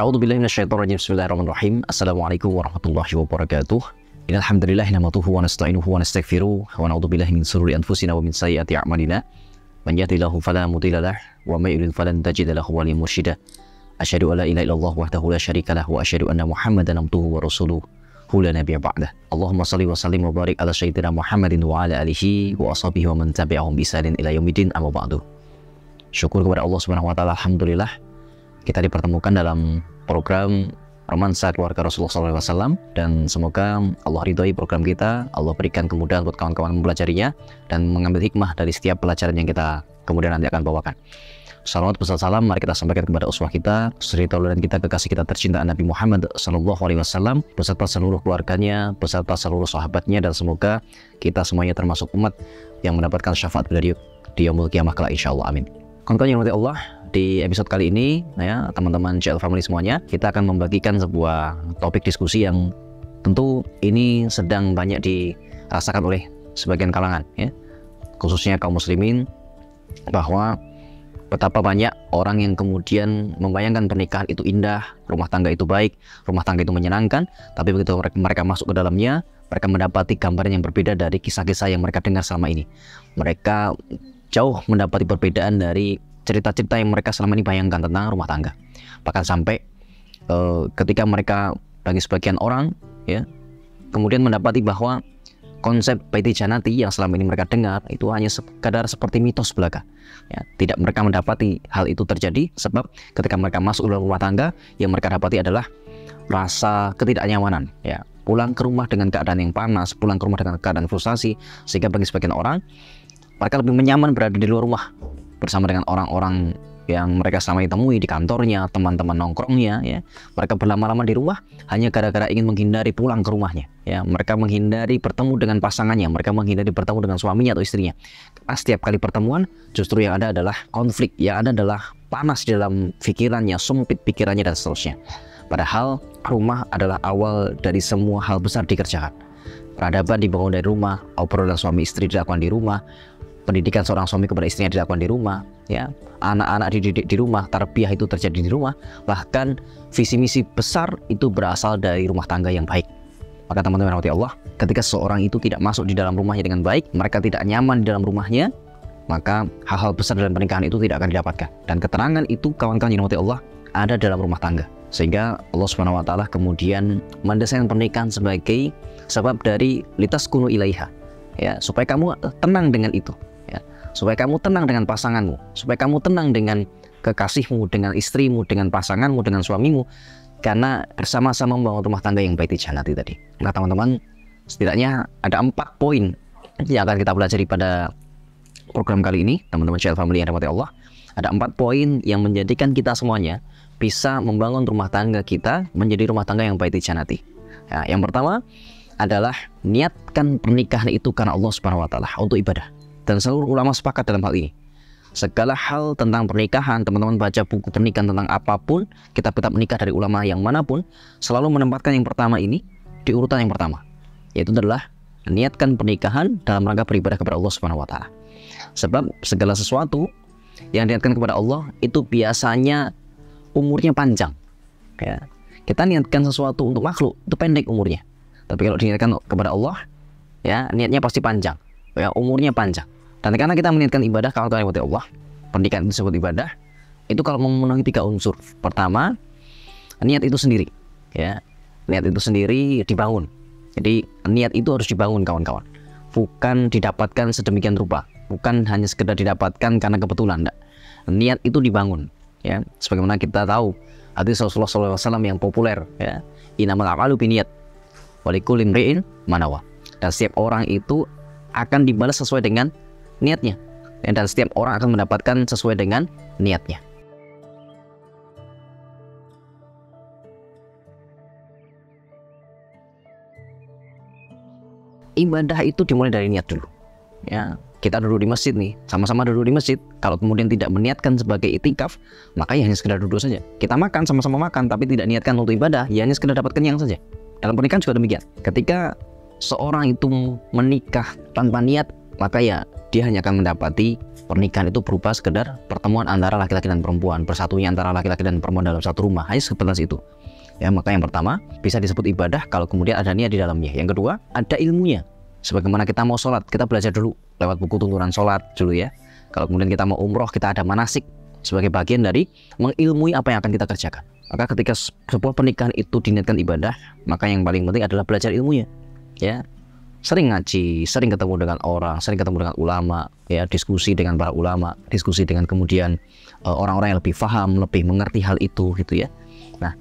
A'udzubillahi minasyaitonirrajim. Bismillahirrahmanirrahim. Assalamualaikum warahmatullahi wabarakatuh. Innal hamdalillah nahmaduhu wa nasta'inuhu wa nastaghfiruh wa na'udzubillahi min shururi anfusina wa min sayyiati a'malina. Man yahdihillahu fala mudilla lahu wa may yudlil falan tajida lahu waliyyan mursyida. Asyhadu an la ilaha illallah wahdahu la syarika lahu wa asyhadu anna Muhammadan abduhu wa rasuluhu la nabiyya ba'dah. Allahumma shalli wa sallim wa barik ala sayyidina Muhammadin wa ala alihi wa ashabihi wa man tabi'ahum bi ihsanin ila yaumiddin, amma ba'du. Syukur kepada Allah Subhanahu wa taala, alhamdulillah kita dipertemukan dalam program Romansa Keluarga Rasulullah SAW, dan semoga Allah ridhoi program kita, Allah berikan kemudahan buat kawan-kawan mempelajarinya dan mengambil hikmah dari setiap pelajaran yang kita kemudian nanti akan bawakan. Salawat besar salam mari kita sampaikan kepada uswah kita, suri tauladan kita, kekasih kita tercinta Nabi Muhammad SAW beserta seluruh keluarganya, beserta seluruh sahabatnya, dan semoga kita semuanya termasuk umat yang mendapatkan syafaat beliau di yaumul qiyamah kelak, insyaallah, amin. Kawan-kawan yang dirahmati Allah, di episode kali ini ya teman-teman CL Family semuanya, kita akan membagikan sebuah topik diskusi yang tentu ini sedang banyak dirasakan oleh sebagian kalangan ya, khususnya kaum muslimin, bahwa betapa banyak orang yang kemudian membayangkan pernikahan itu indah, rumah tangga itu baik, rumah tangga itu menyenangkan, tapi begitu mereka masuk ke dalamnya, mereka mendapati gambaran yang berbeda dari kisah-kisah yang mereka dengar selama ini. Mereka jauh mendapati perbedaan dari cerita-cerita yang mereka selama ini bayangkan tentang rumah tangga. Bahkan sampai ketika mereka, bagi sebagian orang ya, kemudian mendapati bahwa konsep baiti janati yang selama ini mereka dengar itu hanya sekadar seperti mitos belaka ya. Tidak mereka mendapati hal itu terjadi, sebab ketika mereka masuk dalam rumah tangga, yang mereka dapati adalah rasa ketidaknyamanan ya. Pulang ke rumah dengan keadaan yang panas, pulang ke rumah dengan keadaan frustasi, sehingga bagi sebagian orang mereka lebih nyaman berada di luar rumah bersama dengan orang-orang yang mereka selama ini temui di kantornya, teman-teman nongkrongnya ya. Mereka berlama-lama di rumah hanya gara-gara ingin menghindari pulang ke rumahnya ya. Mereka menghindari bertemu dengan pasangannya, mereka menghindari bertemu dengan suaminya atau istrinya. Karena setiap kali pertemuan justru yang ada adalah konflik, yang ada adalah panas di dalam pikirannya, sempit pikirannya, dan seterusnya. Padahal rumah adalah awal dari semua hal besar dikerjakan. Peradaban dibangun dari rumah, obrolan suami istri dilakukan di rumah, pendidikan seorang suami kepada istrinya dilakukan di rumah ya, anak-anak dididik di rumah, tarbiyah itu terjadi di rumah, bahkan visi misi besar itu berasal dari rumah tangga yang baik. Maka teman-teman rahmati Allah, ketika seseorang itu tidak masuk di dalam rumahnya dengan baik, mereka tidak nyaman di dalam rumahnya, maka hal-hal besar dalam pernikahan itu tidak akan didapatkan. Dan keterangan itu kawan-kawan yang rahmati Allah ada dalam rumah tangga, sehingga Allah Subhanahu wa taala kemudian mendesain pernikahan sebagai sebab dari litaskunu ilaiha ya, supaya kamu tenang dengan itu ya, supaya kamu tenang dengan pasanganmu, supaya kamu tenang dengan kekasihmu, dengan istrimu, dengan pasanganmu, dengan suamimu, karena bersama-sama membangun rumah tangga yang baiti janati tadi. Nah teman-teman, setidaknya ada 4 poin yang akan kita pelajari pada program kali ini, teman-teman CL Family yang dirahmati Allah. Ada 4 poin yang menjadikan kita semuanya bisa membangun rumah tangga kita menjadi rumah tangga yang baiti janati ya. Yang pertama adalah niatkan pernikahan itu karena Allah Subhanahu wa taala, untuk ibadah. Dan seluruh ulama sepakat dalam hal ini. Segala hal tentang pernikahan, teman-teman baca buku pernikahan tentang apapun, kitab-kitab menikah dari ulama yang manapun, selalu menempatkan yang pertama ini di urutan yang pertama, yaitu adalah niatkan pernikahan dalam rangka beribadah kepada Allah Subhanahu wa taala. Sebab segala sesuatu yang diniatkan kepada Allah itu biasanya umurnya panjang ya. Kita niatkan sesuatu untuk makhluk itu pendek umurnya, tapi kalau diniatkan kepada Allah ya, niatnya pasti panjang ya, umurnya panjang. Dan karena kita meniatkan ibadah, kawan-kawan yang Allah, pernikahan itu disebut ibadah itu kalau memenuhi 3 unsur. Pertama, niat itu sendiri ya, niat itu sendiri dibangun. Jadi niat itu harus dibangun kawan-kawan, bukan didapatkan sedemikian rupa, bukan hanya sekedar didapatkan karena kebetulan, enggak. Niat itu dibangun ya, sebagaimana kita tahu hadis Rasulullah SAW yang populer ya, innamal a'malu binniyat wa likulli imri'in ma nawa. Dan setiap orang itu akan dibalas sesuai dengan niatnya, dan setiap orang akan mendapatkan sesuai dengan niatnya. Ibadah itu dimulai dari niat dulu ya. Kita duduk di masjid nih, sama-sama duduk di masjid, kalau kemudian tidak meniatkan sebagai itikaf, maka ya hanya sekedar duduk saja. Kita makan, sama-sama makan, tapi tidak niatkan untuk ibadah, ya hanya sekedar dapat kenyang saja. Dalam pernikahan juga demikian. Ketika seorang itu menikah tanpa niat, maka ya dia hanya akan mendapati pernikahan itu berupa sekedar pertemuan antara laki-laki dan perempuan, bersatunya antara laki-laki dan perempuan dalam satu rumah, hanya sebatas itu. Ya, maka yang pertama bisa disebut ibadah kalau kemudian ada niat di dalamnya. Yang kedua, ada ilmunya. Sebagaimana kita mau sholat, kita belajar dulu lewat buku tuntunan sholat dulu ya. Kalau kemudian kita mau umroh, kita ada manasik sebagai bagian dari mengilmui apa yang akan kita kerjakan. Maka ketika sebuah pernikahan itu diniatkan ibadah, maka yang paling penting adalah belajar ilmunya. Ya, sering ngaji, sering ketemu dengan orang, sering ketemu dengan ulama, ya, diskusi dengan para ulama, diskusi dengan kemudian orang-orang yang lebih paham, lebih mengerti hal itu, gitu ya. Nah,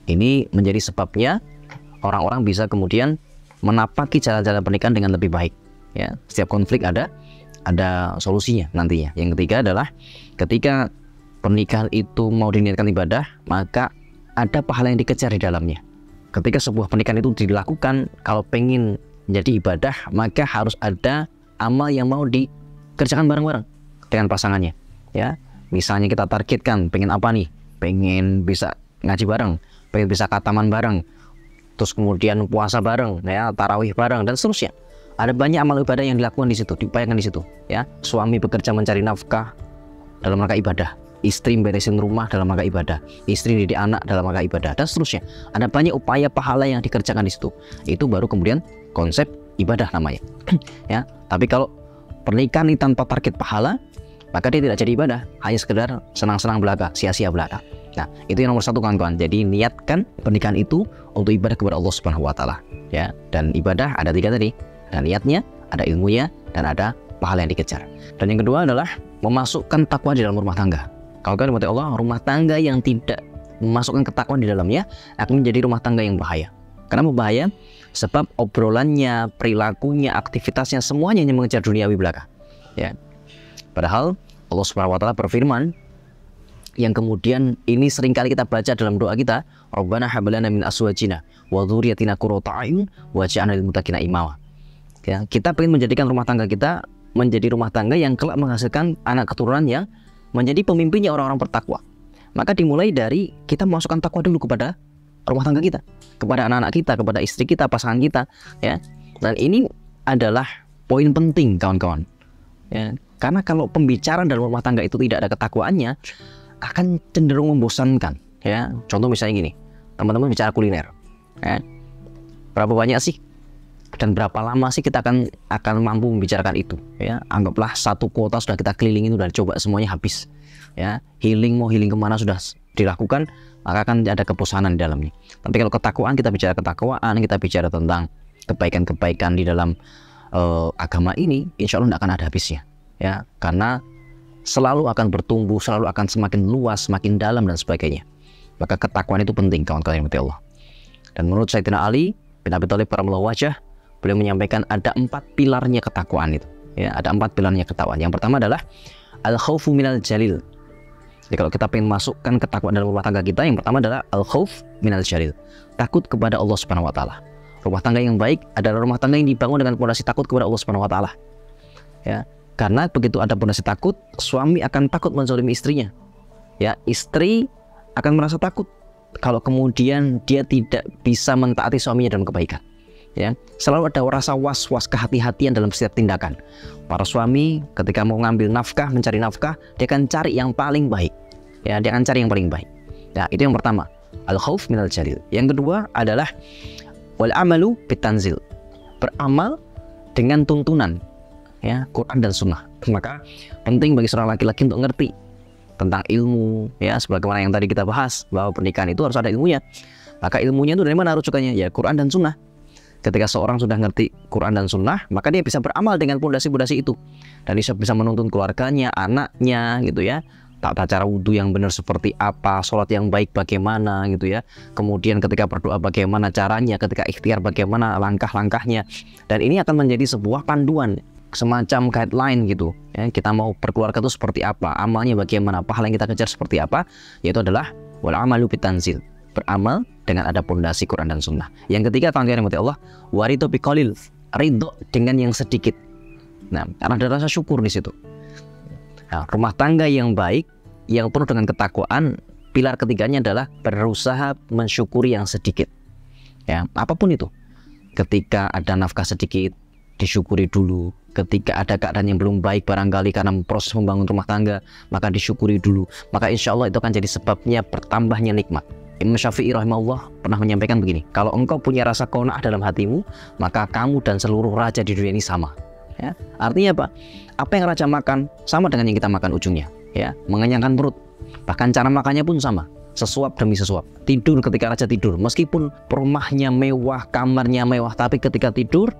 ini menjadi sebabnya orang-orang bisa kemudian menapaki jalan-jalan pernikahan dengan lebih baik. Ya, setiap konflik ada solusinya nantinya. Yang ketiga adalah ketika pernikahan itu mau diniatkan ibadah, maka ada pahala yang dikejar di dalamnya. Ketika sebuah pernikahan itu dilakukan, kalau pengen menjadi ibadah, maka harus ada amal yang mau dikerjakan bareng-bareng dengan pasangannya. Ya, misalnya kita targetkan pengen apa nih? Pengen bisa ngaji bareng, pengen bisa khataman bareng, terus kemudian puasa bareng, ya, tarawih bareng dan seterusnya. Ada banyak amal ibadah yang dilakukan di situ, diupayakan di situ. Ya, suami bekerja mencari nafkah dalam rangka ibadah, istri beresin rumah dalam rangka ibadah, istri didik anak dalam rangka ibadah, dan seterusnya. Ada banyak upaya pahala yang dikerjakan di situ. Itu baru kemudian konsep ibadah namanya. Ya, tapi kalau pernikahan ini tanpa target pahala, maka dia tidak jadi ibadah, hanya sekedar senang-senang belaka, sia-sia belaka. Nah, itu yang nomor satu kawan-kawan. Jadi niatkan pernikahan itu untuk ibadah kepada Allah Subhanahu wa taala. Ya, dan ibadah ada 3 tadi. Ada niatnya, ada ilmunya, dan ada pahala yang dikejar. Dan yang kedua adalah memasukkan takwa di dalam rumah tangga. Kalau kalian mati Allah, rumah tangga yang tidak memasukkan ketakwaan di dalamnya akan menjadi rumah tangga yang bahaya. Kenapa bahaya? Sebab obrolannya, perilakunya, aktivitasnya semuanya hanya mengejar duniawi belaka. Ya. Padahal Allah Subhanahu wa taala berfirman, yang kemudian ini seringkali kita baca dalam doa kita, Rabbana hab lana min azwajina wa dzurriyyatina qurrata a'yun waj'alna lil muttaqina imama. Ya, kita ingin menjadikan rumah tangga kita menjadi rumah tangga yang kelak menghasilkan anak keturunan yang menjadi pemimpinnya orang-orang bertakwa. Maka dimulai dari kita memasukkan takwa dulu kepada rumah tangga kita, kepada anak-anak kita, kepada istri kita, pasangan kita, ya. Dan ini adalah poin penting kawan-kawan. Ya, karena kalau pembicaraan dalam rumah tangga itu tidak ada ketakwaannya, akan cenderung membosankan. Ya, contoh misalnya gini, teman-teman bicara kuliner, ya. Berapa banyak sih dan berapa lama sih kita akan mampu membicarakan itu? Ya, anggaplah satu kuota sudah kita kelilingin, sudah coba semuanya habis. Ya, mau healing kemana sudah dilakukan, maka akan ada kebosanan di dalamnya. Tapi kalau ketakwaan, kita bicara ketakwaan, kita bicara tentang kebaikan-kebaikan di dalam agama ini, insya Allah tidak akan ada habisnya. Ya, karena selalu akan bertumbuh, selalu akan semakin luas, semakin dalam dan sebagainya. Maka ketakwaan itu penting kawan-kawan yang mati Allah. Dan menurut Sayyidina Ali bin Abi Thalib karamallahu wajhah, beliau menyampaikan ada 4 pilarnya ketakwaan itu. Ya, ada 4 pilarnya ketakwaan. Yang pertama adalah al-khaufu minal jalil. Jadi kalau kita ingin masukkan ketakwaan dalam rumah tangga kita, yang pertama adalah al-khauf minal jalil. Takut kepada Allah Subhanahu wa taala. Rumah tangga yang baik adalah rumah tangga yang dibangun dengan pondasi takut kepada Allah Subhanahu wa taala. Ya, karena begitu ada pondasi takut, suami akan takut menzalimi istrinya. Ya, istri akan merasa takut kalau kemudian dia tidak bisa mentaati suaminya dalam kebaikan. Ya, selalu ada rasa was-was, kehati-hatian dalam setiap tindakan. Para suami ketika mau ngambil nafkah, mencari nafkah, dia akan cari yang paling baik. Ya, dia akan cari yang paling baik. Nah, itu yang pertama, al-khauf minal jalil. Yang kedua adalah wal amalu bitanzil. Beramal dengan tuntunan, ya, Quran dan Sunnah. Maka penting bagi seorang laki-laki untuk ngerti tentang ilmu, ya, sebagaimana yang tadi kita bahas bahwa pernikahan itu harus ada ilmunya. Maka ilmunya itu dari mana rujukannya? Ya, Quran dan Sunnah. Ketika seorang sudah ngerti Quran dan Sunnah, maka dia bisa beramal dengan pondasi-pondasi itu, dan dia bisa menuntun keluarganya, anaknya, gitu ya. Tata cara wudhu yang benar seperti apa, sholat yang baik bagaimana, gitu ya. Kemudian ketika berdoa bagaimana caranya, ketika ikhtiar bagaimana langkah-langkahnya. Dan ini akan menjadi sebuah panduan, semacam guideline gitu ya. Kita mau berkeluarga itu seperti apa, amalnya bagaimana, pahala yang kita kejar seperti apa, yaitu adalah wal amalu bitanzil. Beramal dengan ada pondasi Quran dan Sunnah. Yang ketiga, kawan-kawan yang Allah, warido biqalil, ridho dengan yang sedikit. Nah, karena ada rasa syukur di situ. Nah, rumah tangga yang baik, yang penuh dengan ketakwaan, pilar ketiganya adalah berusaha mensyukuri yang sedikit. Ya, apapun itu. Ketika ada nafkah sedikit, disyukuri dulu. Ketika ada keadaan yang belum baik barangkali karena proses membangun rumah tangga, maka disyukuri dulu. Maka insya Allah itu akan jadi sebabnya bertambahnya nikmat. Imam Syafi'i rahimahullah pernah menyampaikan begini, kalau engkau punya rasa qanaah dalam hatimu, maka kamu dan seluruh raja di dunia ini sama. Ya, artinya apa? Apa yang raja makan sama dengan yang kita makan ujungnya. Ya, mengenyangkan perut. Bahkan cara makannya pun sama, sesuap demi sesuap. Tidur ketika raja tidur, meskipun rumahnya mewah, kamarnya mewah, tapi ketika tidur,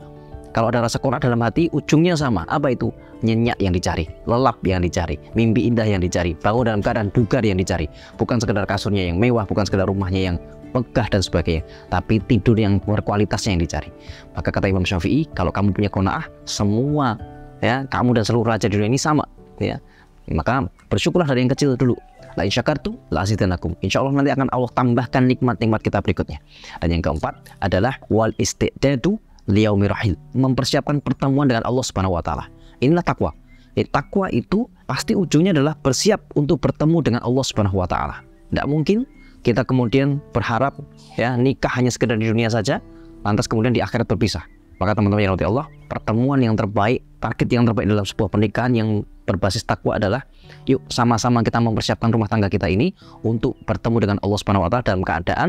kalau ada rasa qanaah dalam hati, ujungnya sama. Apa itu? Nyenyak yang dicari, lelap yang dicari, mimpi indah yang dicari, bangun dalam keadaan bugar yang dicari. Bukan sekedar kasurnya yang mewah, bukan sekedar rumahnya yang megah dan sebagainya, tapi tidur yang berkualitasnya yang dicari. Maka kata Imam Syafi'i, kalau kamu punya qanaah, semua ya, kamu dan seluruh raja di dunia ini sama. Ya, maka bersyukurlah dari yang kecil dulu. La in syakartum la azidannakum. Insyaallah nanti akan Allah tambahkan nikmat-nikmat kita berikutnya. Dan yang keempat adalah wal istidadu liyaumir rahil, mempersiapkan pertemuan dengan Allah Subhanahu wa taala. Inilah takwa. Takwa itu pasti ujungnya adalah bersiap untuk bertemu dengan Allah Subhanahu wa taala. Tidak mungkin kita kemudian berharap ya nikah hanya sekedar di dunia saja, lantas kemudian di akhirat berpisah. Maka teman-teman yang dirahmati Allah, pertemuan yang terbaik, target yang terbaik dalam sebuah pernikahan yang berbasis takwa adalah yuk sama-sama kita mempersiapkan rumah tangga kita ini untuk bertemu dengan Allah Subhanahu wa taala dalam keadaan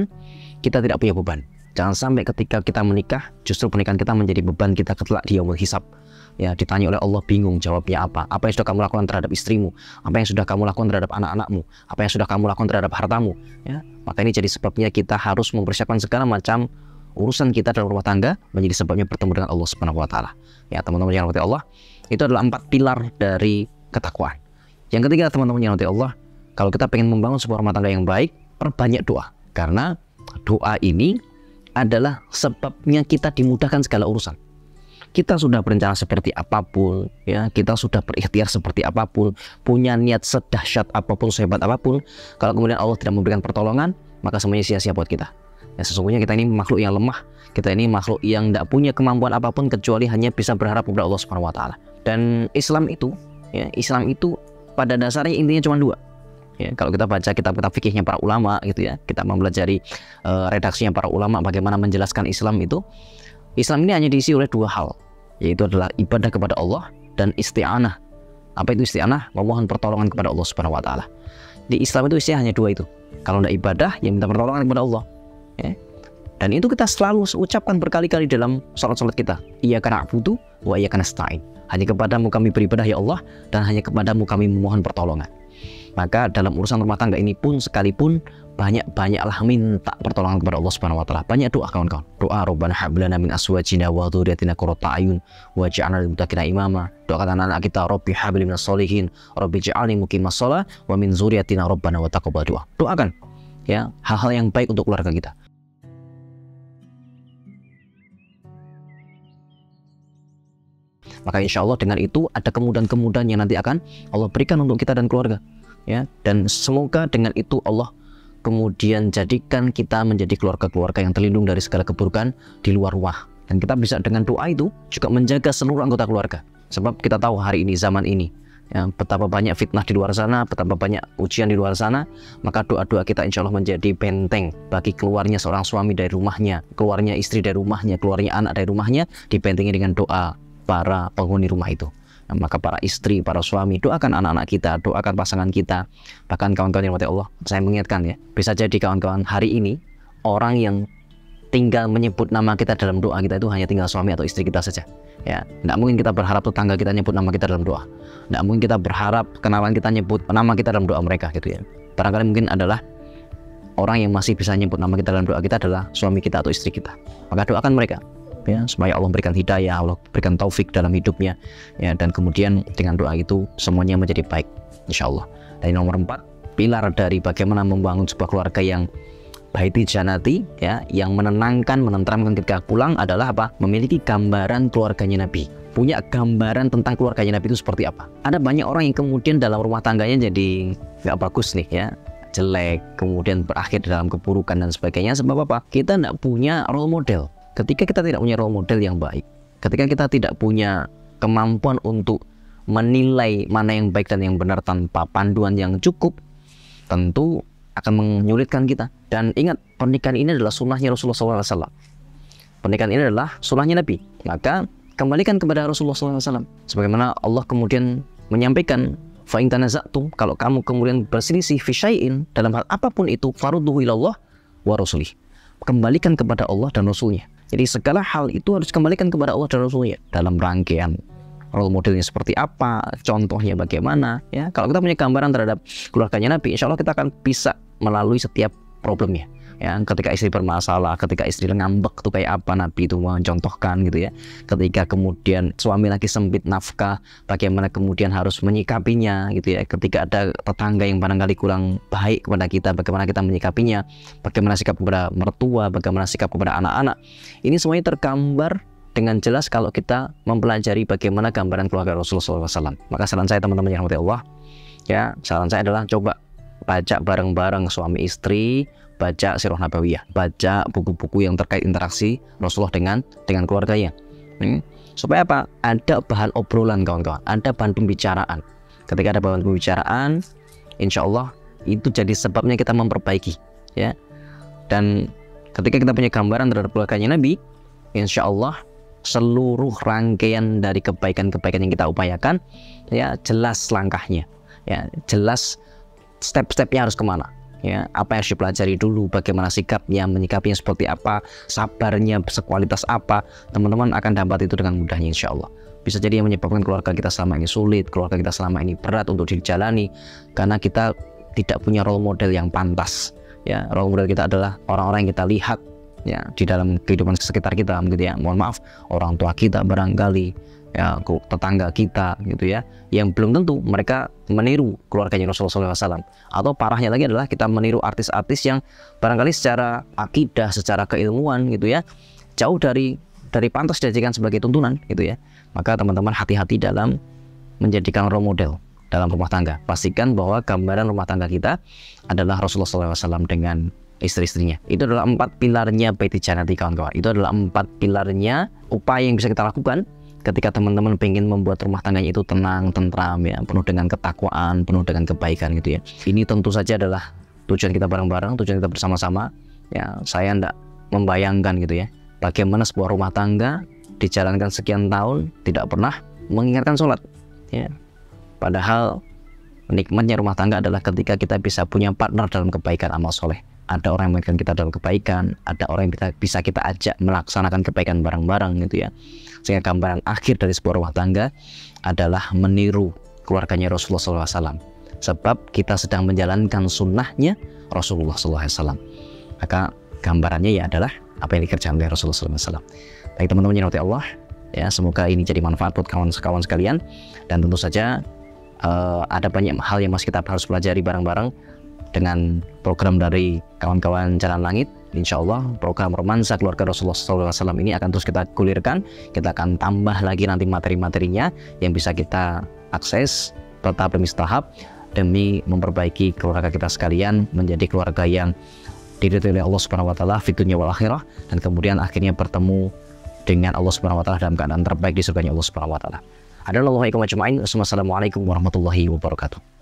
kita tidak punya beban. Jangan sampai ketika kita menikah, justru pernikahan kita menjadi beban kita kelak di yaumul hisab. Ya, ditanya oleh Allah bingung jawabnya apa. Apa yang sudah kamu lakukan terhadap istrimu? Apa yang sudah kamu lakukan terhadap anak-anakmu? Apa yang sudah kamu lakukan terhadap hartamu? Ya, maka ini jadi sebabnya kita harus mempersiapkan segala macam urusan kita dalam rumah tangga menjadi sebabnya bertemu dengan Allah Subhanahu wa taala. Ya, teman-teman yang dirahmati Allah, itu adalah 4 pilar dari ketakwaan. Yang ketiga, teman-teman yang dirahmati Allah, kalau kita ingin membangun sebuah rumah tangga yang baik, perbanyak doa. Karena doa ini adalah sebabnya kita dimudahkan segala urusan. Kita sudah berencana seperti apapun, ya, kita sudah berikhtiar seperti apapun, punya niat sedahsyat apapun, sehebat apapun, kalau kemudian Allah tidak memberikan pertolongan, maka semuanya sia-sia buat kita. Ya, sesungguhnya kita ini makhluk yang lemah, kita ini makhluk yang tidak punya kemampuan apapun kecuali hanya bisa berharap kepada Allah Subhanahu wa taala. Dan Islam itu, ya, Islam itu pada dasarnya intinya cuma 2. Ya, kalau kita baca kitab-kitab fikihnya para ulama gitu ya, kita mempelajari redaksinya para ulama bagaimana menjelaskan Islam itu, Islam ini hanya diisi oleh 2 hal, yaitu adalah ibadah kepada Allah dan isti'anah. Apa itu isti'anah? Memohon pertolongan kepada Allah Subhanahu wa taala. Di Islam itu isinya hanya 2 itu. Kalau tidak ibadah, ya minta pertolongan kepada Allah. Ya. Dan itu kita selalu ucapkan berkali-kali dalam salat-salat kita. Iyyaka na'budu wa iyyaka nasta'in. Hanya kepadamu kami beribadah ya Allah, dan hanya kepadamu kami memohon pertolongan. Maka dalam urusan rumah tangga ini pun sekalipun banyak-banyaklah minta pertolongan kepada Allah Subhanahu wa taala. Banyak doa kawan-kawan. Doa Rabbana hab lana min azwajina wa dhurriyyatina qurrata a'yun waj'alna lil muttaqina imama. Doakan anak-anak kita, Rabbi hab li minas sholihin, Rabbi ij'alni muqimas shalah wa min dzurriyyatina Rabbana wa taqabbal du'a. Doakan ya hal-hal yang baik untuk keluarga kita. Maka insya Allah dengan itu ada kemudahan-kemudahan yang nanti akan Allah berikan untuk kita dan keluarga. Ya, dan semoga dengan itu Allah kemudian jadikan kita menjadi keluarga-keluarga yang terlindung dari segala keburukan di luar rumah. Dan kita bisa dengan doa itu juga menjaga seluruh anggota keluarga. Sebab kita tahu hari ini, zaman ini, ya, betapa banyak fitnah di luar sana, betapa banyak ujian di luar sana. Maka doa-doa kita insya Allah menjadi benteng bagi keluarnya seorang suami dari rumahnya, keluarnya istri dari rumahnya, keluarnya anak dari rumahnya, dibentengi dengan doa para penghuni rumah itu. Nah, maka para istri, para suami, doakan anak-anak kita, doakan pasangan kita. Bahkan kawan-kawan yang dirahmati Allah, saya mengingatkan ya, bisa jadi kawan-kawan hari ini orang yang tinggal menyebut nama kita dalam doa kita itu hanya tinggal suami atau istri kita saja. Ya, tidak mungkin kita berharap tetangga kita nyebut nama kita dalam doa. Tidak mungkin kita berharap kenalan kita nyebut nama kita dalam doa mereka gitu ya. Barangkali mungkin adalah orang yang masih bisa nyebut nama kita dalam doa kita adalah suami kita atau istri kita. Maka doakan mereka. Ya, supaya Allah berikan hidayah, Allah berikan taufik dalam hidupnya, ya, dan kemudian dengan doa itu semuanya menjadi baik insya Allah. Dan nomor 4, pilar dari bagaimana membangun sebuah keluarga yang baiti janati, ya, yang menenangkan, menenteramkan ketika pulang adalah apa? Memiliki gambaran keluarganya Nabi, punya gambaran tentang keluarganya Nabi itu seperti apa. Ada banyak orang yang kemudian dalam rumah tangganya jadi nggak bagus nih ya, jelek, kemudian berakhir dalam keburukan dan sebagainya. Sebab apa? Kita nggak punya role model. Ketika kita tidak punya role model yang baik, ketika kita tidak punya kemampuan untuk menilai mana yang baik dan yang benar tanpa panduan yang cukup, tentu akan menyulitkan kita. Dan ingat, pernikahan ini adalah sunnahnya Rasulullah SAW. Pernikahan ini adalah sunnahnya Nabi. Maka kembalikan kepada Rasulullah SAW. Sebagaimana Allah kemudian menyampaikan, fa in tanaza'tum, kalau kamu kemudian berselisih fi syai'in, dalam hal apapun itu, farudduhu ilallah wa rasulih. Kembalikan kepada Allah dan Rasulnya. Jadi segala hal itu harus kembalikan kepada Allah dan Rasulnya. Dalam rangkaian role modelnya seperti apa, contohnya bagaimana, ya. Kalau kita punya gambaran terhadap keluarganya Nabi, insya Allah kita akan bisa melalui setiap problemnya. Ya, ketika istri bermasalah, ketika istri ngambek tuh kayak apa, Nabi itu mencontohkan gitu ya. Ketika kemudian suami lagi sempit nafkah, bagaimana kemudian harus menyikapinya gitu ya. Ketika ada tetangga yang barangkali kurang baik kepada kita, bagaimana kita menyikapinya, bagaimana sikap kepada mertua, bagaimana sikap kepada anak-anak. Ini semuanya tergambar dengan jelas kalau kita mempelajari bagaimana gambaran keluarga Rasulullah SAW. Maka saran saya teman-teman yang rahmati Allah, ya, saran saya adalah coba baca bareng-bareng suami istri, baca sirah nabawiyah, baca buku-buku yang terkait interaksi Rasulullah dengan keluarganya. Supaya apa? Ada bahan obrolan kawan-kawan, ada bahan pembicaraan. Ketika ada bahan pembicaraan, insya Allah itu jadi sebabnya kita memperbaiki, ya. Dan ketika kita punya gambaran terhadap keluarganya Nabi, insya Allah seluruh rangkaian dari kebaikan-kebaikan yang kita upayakan, ya, jelas langkahnya, ya, jelas step-stepnya harus kemana. Ya, apa yang harus dipelajari dulu, bagaimana sikapnya, menyikapinya seperti apa, sabarnya sekualitas apa, teman-teman akan dapat itu dengan mudahnya insya Allah. Bisa jadi yang menyebabkan keluarga kita selama ini sulit, keluarga kita selama ini berat untuk dijalani, karena kita tidak punya role model yang pantas. Ya, role model kita adalah orang-orang yang kita lihat, ya, di dalam kehidupan sekitar kita, gitu ya. Mohon maaf, orang tua kita barangkali, ya, tetangga kita, gitu ya, yang belum tentu mereka meniru keluarganya Rasulullah SAW. Atau parahnya lagi adalah kita meniru artis-artis yang barangkali secara akidah, secara keilmuan, gitu ya, jauh dari pantas dijadikan sebagai tuntunan, gitu ya. Maka teman-teman hati-hati dalam menjadikan role model dalam rumah tangga. Pastikan bahwa gambaran rumah tangga kita adalah Rasulullah SAW dengan istri-istrinya. Itu adalah 4 pilarnya Baiti Jannati kawan-kawan. Itu adalah 4 pilarnya upaya yang bisa kita lakukan ketika teman-teman pengen membuat rumah tangganya itu tenang, tentram, ya, penuh dengan ketakwaan, penuh dengan kebaikan, gitu ya. Ini tentu saja adalah tujuan kita bareng-bareng, tujuan kita bersama-sama. Ya, saya tidak membayangkan gitu ya, bagaimana sebuah rumah tangga dijalankan sekian tahun tidak pernah mengingatkan sholat. Ya, padahal nikmatnya rumah tangga adalah ketika kita bisa punya partner dalam kebaikan amal soleh. Ada orang yang mengingatkan kita dalam kebaikan, ada orang yang bisa kita ajak melaksanakan kebaikan bareng-bareng, gitu ya. Sehingga gambaran akhir dari sebuah rumah tangga adalah meniru keluarganya Rasulullah SAW. Sebab kita sedang menjalankan sunnahnya Rasulullah SAW. Maka gambarannya ya adalah apa yang dikerjakan oleh Rasulullah SAW. Baik teman-teman yang dirahmati Allah, ya, semoga ini jadi manfaat buat kawan-kawan sekalian. Dan tentu saja ada banyak hal yang masih kita harus pelajari bareng-bareng dengan program dari kawan-kawan Jalan Langit. Insya Allah program romansa keluarga Rasulullah SAW ini akan terus kita gulirkan. Kita akan tambah lagi nanti materi-materinya yang bisa kita akses bertahap demi tahap, demi memperbaiki keluarga kita sekalian menjadi keluarga yang diridhoi oleh Allah Subhanahu wa taala fi dunya wal akhirah, dan kemudian akhirnya bertemu dengan Allah Subhanahu wa taala dalam keadaan terbaik di surganya Allah Subhanahu wa taala. Assalamualaikum warahmatullahi wabarakatuh.